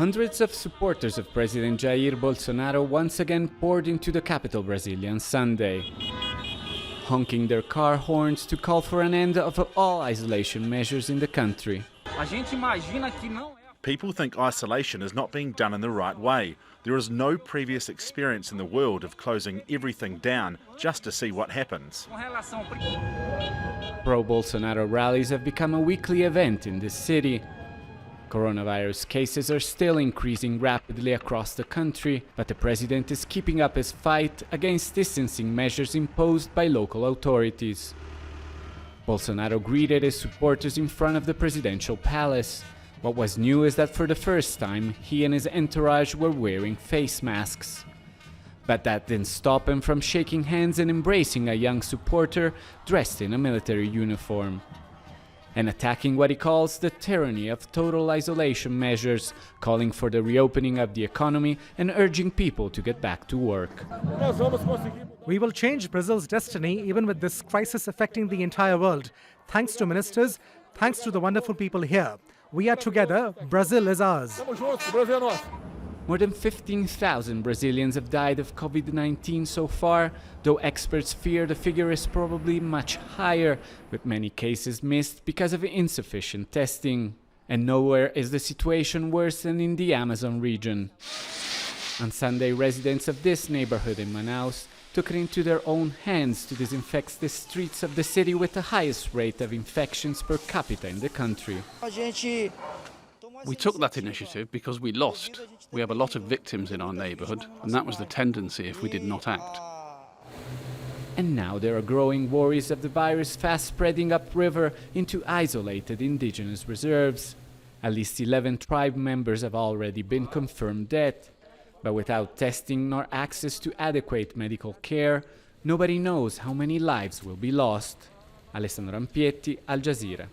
Hundreds of supporters of President Jair Bolsonaro once again poured into the capital Brazilian Sunday, honking their car horns to call for an end of all isolation measures in the country. People think isolation is not being done in the right way. There is no previous experience in the world of closing everything down just to see what happens. Pro-Bolsonaro rallies have become a weekly event in this city. Coronavirus cases are still increasing rapidly across the country, but the president is keeping up his fight against distancing measures imposed by local authorities. Bolsonaro greeted his supporters in front of the presidential palace. What was new is that for the first time, he and his entourage were wearing face masks. But that didn't stop him from shaking hands and embracing a young supporter dressed in a military uniform, and attacking what he calls the tyranny of total isolation measures, calling for the reopening of the economy and urging people to get back to work. We will change Brazil's destiny even with this crisis affecting the entire world. Thanks to ministers, thanks to the wonderful people here. We are together, Brazil is ours. More than 15,000 Brazilians have died of COVID-19 so far, though experts fear the figure is probably much higher, with many cases missed because of insufficient testing. And nowhere is the situation worse than in the Amazon region. On Sunday, residents of this neighborhood in Manaus took it into their own hands to disinfect the streets of the city with the highest rate of infections per capita in the country. We took that initiative because we lost. We have a lot of victims in our neighbourhood, and that was the tendency if we did not act. And now there are growing worries of the virus fast spreading upriver into isolated indigenous reserves. At least 11 tribe members have already been confirmed dead. But without testing nor access to adequate medical care, nobody knows how many lives will be lost. Alessandro Rampietti, Al Jazeera.